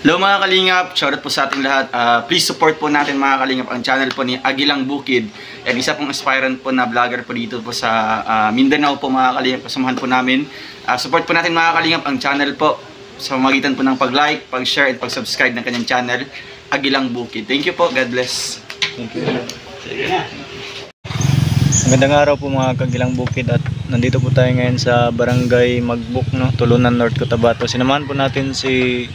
Hello mga kalingap, shoutout po sa ating lahat. Please support po natin mga kalingap ang channel po ni Agilang Bukid. And isa pong aspirant po na vlogger po dito po sa Mindanao po mga kalingap. Kasamahan po namin. Support po natin mga kalingap ang channel po sa magitan po ng pag-like, pag-share, at pag-subscribe ng kanyang channel, Agilang Bukid. Thank you po. God bless. Thank you. Magandang araw po mga Kagilang Bukid at nandito po tayo ngayon sa Barangay Magbuk, no? Tulunan North, Cotabato. Sinamahan po natin si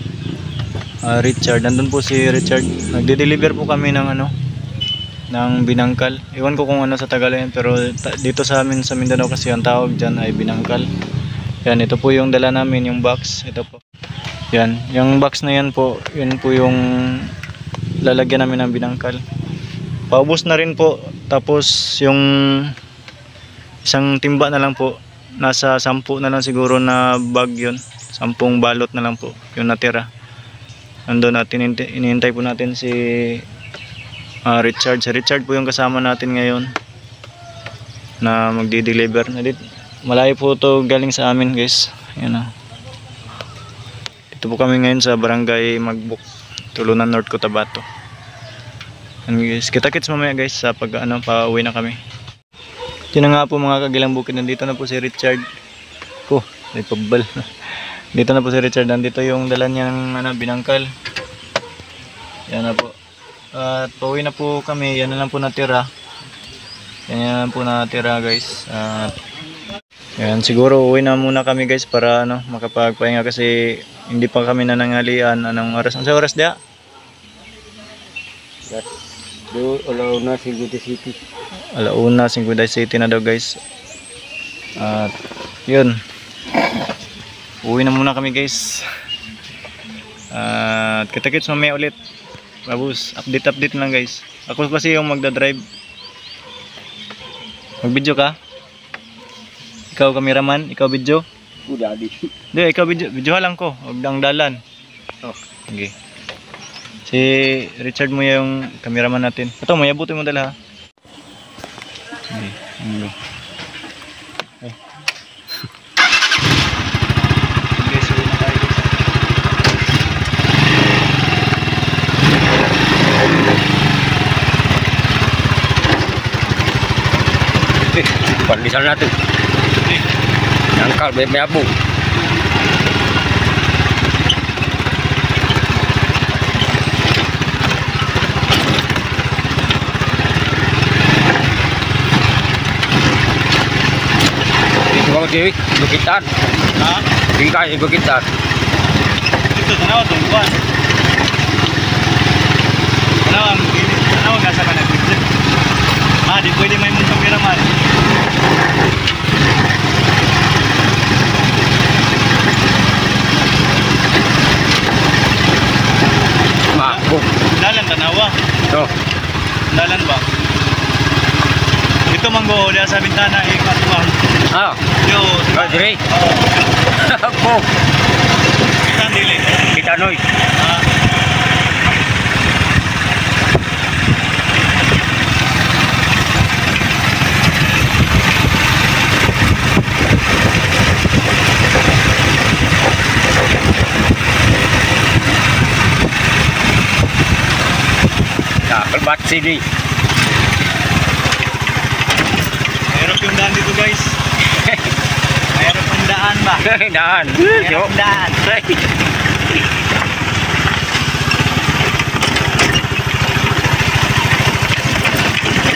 Richard. Nandun po si Richard. Nagde-deliver po kami ng ng binangkal. Iwan ko kung ano sa Tagalog, pero dito sa amin sa Mindanao kasi ang tawag dyan ay binangkal. Yan, ito po yung dala namin, yung box. Ito po. Yan, yung box na yan po, yun po yung lalagyan namin ng binangkal. Paubos na rin po. Tapos yung isang timba na lang po, nasa 10 na lang siguro na bag yun. 10 balot na lang po yung natira. Nandun natin, inihintay po natin si Richard. Si Richard po yung kasama natin ngayon na magdi-deliver. Malayo po ito galing sa amin, guys. Ayan o. Dito po kami ngayon sa Barangay Magbuk, Tulunan North, Cotabato. And guys, kita-kits mamaya guys sa pag pauwi na kami. Yun na nga po mga Kagilang Bukid, nandito na po si Richard. May pabal. Dito na po si Richard, nandito yung dala niyang binangkal. Yan na po. At pauwi na po kami, yan na lang po natira. Yan na lang po natira guys. Yan, siguro uwi na muna kami guys para makapagpahinga kasi hindi pa kami nanangalian. Anong oras? Anong oras dia? Alauna 50 City. Alauna 50 City na daw guys. At yun, uwi na muna kami guys. At kita-kits mamaya ulit. Babus, update lang guys. Ako kasi yung magdadrive. Mag-video ka? Ikaw cameraman, ikaw video? Udah di. Di, ikaw video. Video lang ko, huwag ang dalan. Oh. Okay. Si Richard mo yung cameraman natin. Ito, may abutin mo dala ha. Okay. Okay. Pandisal natin. Angkal may abu. Ito dewi bukitan. Ha? Bingkai bukitan. Ito tanaw tong buwan. Tanaw nga sa kanang video. Di pwede may mong cameraman. Mabuk. Dalan tanawa. Ito. Dalan ba? Ito manggo dia sa bintana ikatwa. Yo, Kadri. oh. Ako. Kita dili. Kita noy. Kalbat sini. Mayroon yung daan dito guys. Mayroon yung daan ba? Daan. Mayroon yung daan.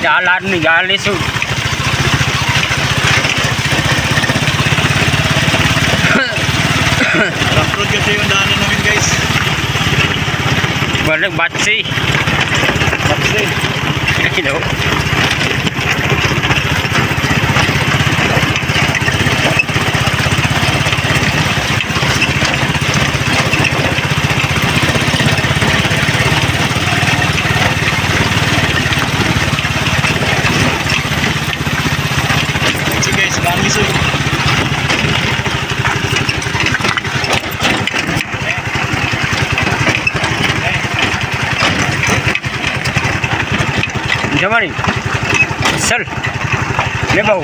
Jalan nih galis. Rough road kasi yung daanan namin guys. Balik batsi. Batsi. Hello. So guys, kami so. Jamani. Sal. Lebaw.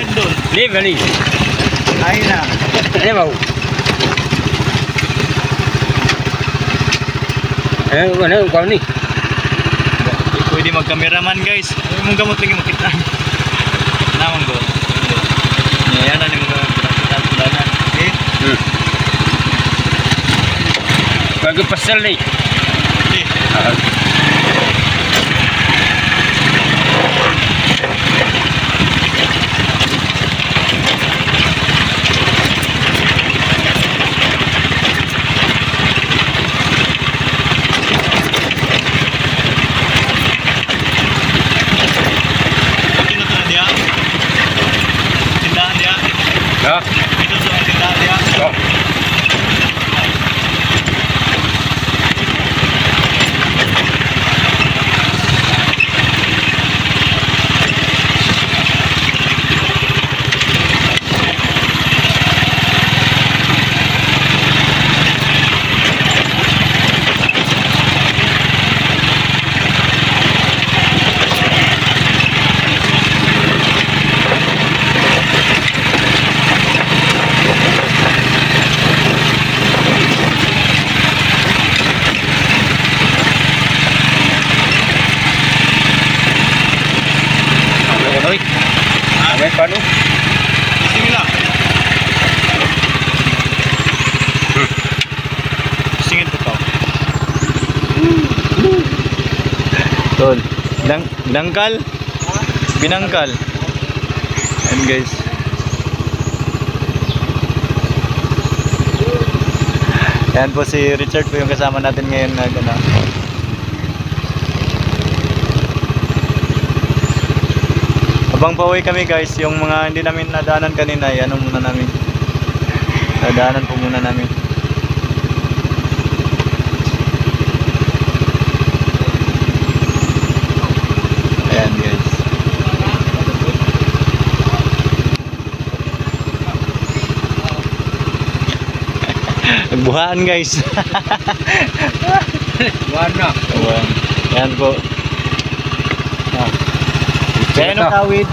Lebali. Ay na. Lebaw. Ano kau ni? Di pwede mag-cameraman guys. Ay mong gamot lagi makita. Naman ko. Yan na ni mga pinagkita-tulanan. Okay? Bagi pasal ni. Okay. Sino to na dia? Tindahan dia? Ya. Ito sa tindahan dia? Oh. Paano? Singin lang. Singin po to. Tol. Dangkal? Binangkal. Ayan guys. Ayan po si Richard po yung kasama natin ngayon na gano'n. Habang pauwi kami guys, yung mga hindi namin nadaanan kanina, ano muna namin. Nadaanan po muna namin. Ayan guys. Nagbuhaan guys. Warna. Ayan po. Ah. Kaya nung kawid.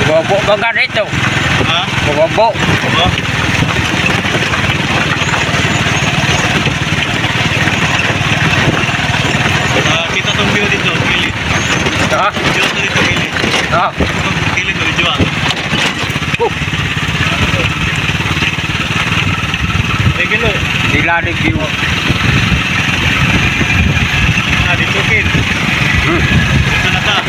Bobo ka rito. Ha? Bobo. Oo. Kita tong view dito, gilid. Ha? Dito dito gilid. Ha? Gilid mo dito. Regalo. Sila review. Dito kid. Dito na ta.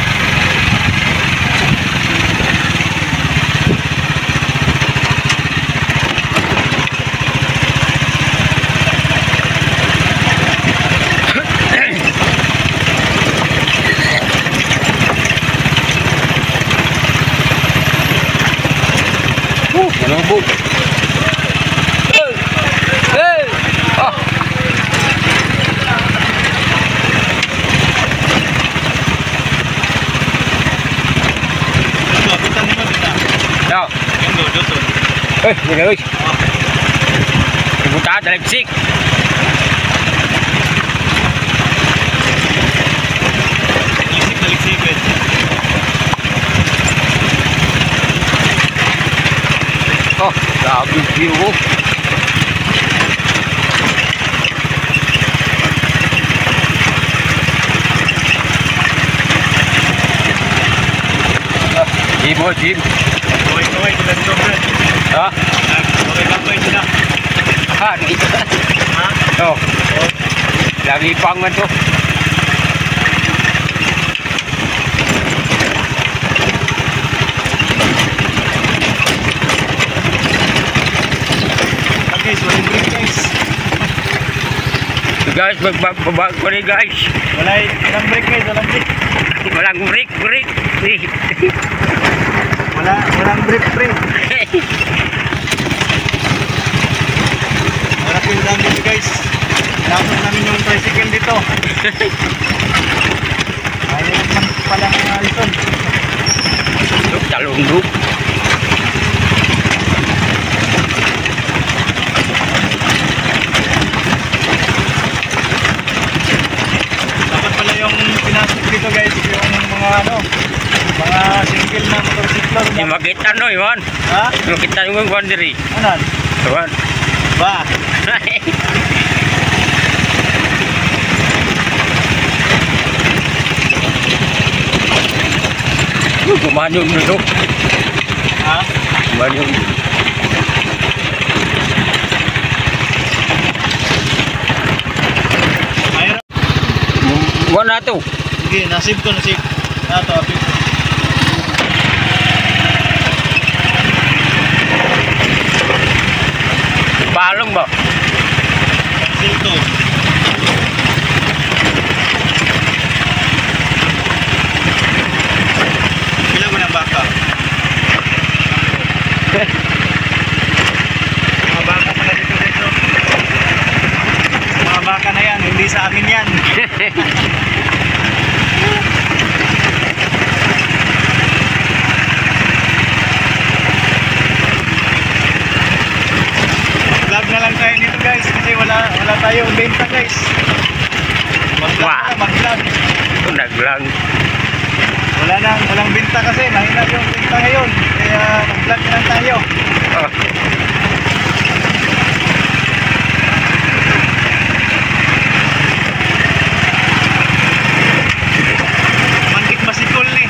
Manubog. Hey! Ah! Kita mo kita. Ya. Endo dito. Mira, uy. Diputada de Leipzig. Isip. Oh, grabe view. Jim. Kaway, tulan sobrang. Ha? Kaway sila. Ha, dito. Ha? Oh. Lagi pang man to. Guys, walang break guys. Guys, magbabag ko rin guys. Walang break guys, walang break. Walang break. Walang break. Harapin lang dito guys. Tinapos namin yung tricycle dito. Ayaw man pala ng alison. Talundok. Dapat pala yung pinasok dito guys, yung mga ano, mga single na motorsiklo. Di makita no, Iwan. Ha? Di makita yung Iwan diri. Anan? Iwan. Ba? Kumanyo dito. Ha? Kumanyo. Mayroon. Wala to. Sige, nasib ko, nasib. Ito, apit. Palong ba? Nasib to. Ilan mo ng baka? Mga baka pala dito dito. Mga baka na yan, hindi sa amin yan. Vlog na lang tayo dito guys kasi wala tayong benta guys. Mag-vlog. Naglang. Walang benta kasi mahina yung benta ngayon. Kaya mag-vlog na lang tayo. Oh. Mangkit masikol ni.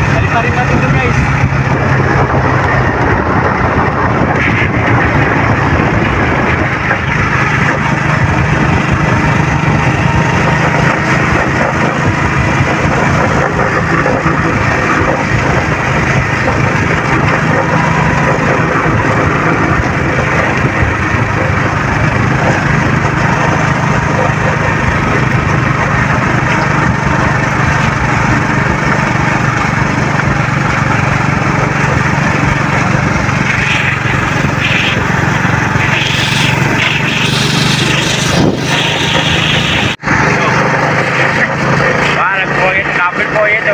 Balik-balik natin to guys. Kapit po ito.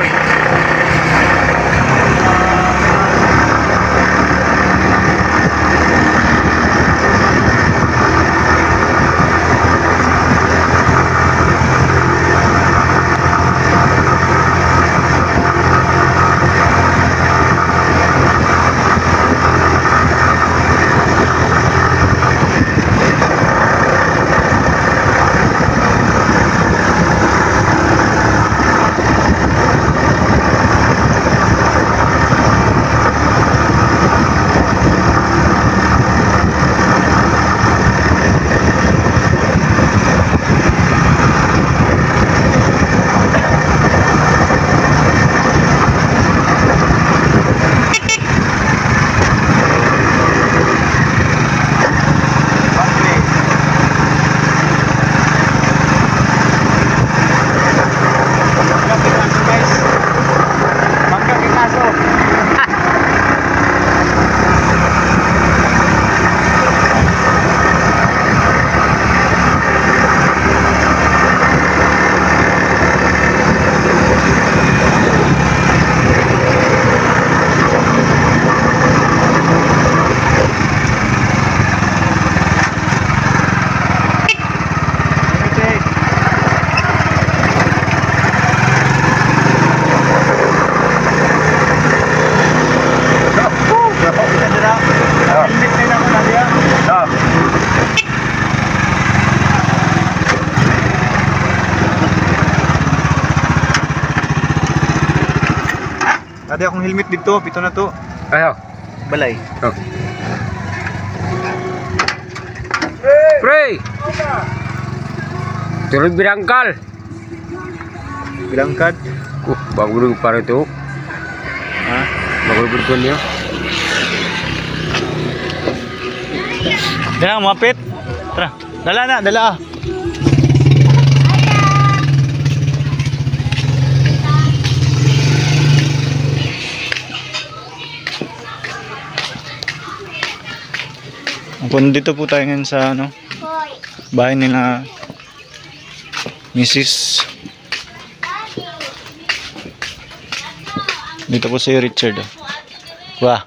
Ada akong helmet dito, pito na to. Ayo. Balay. Oh. Pre! Turun birangkal. Bilangkad. Bago dulu para itu. Ha? Bago bertuan dia. Dala, mapit. Tara. Dala na, dala. Dito po tayo ngayon sa ano, bahay nila Mrs. Dito po si Richard. Oh. Wah.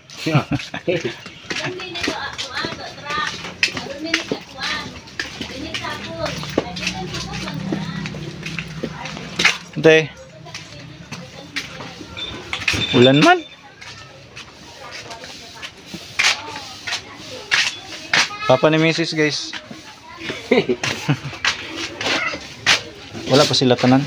Ante. Ulan man. Papa ni Mrs. guys. Wala pa sila tanan.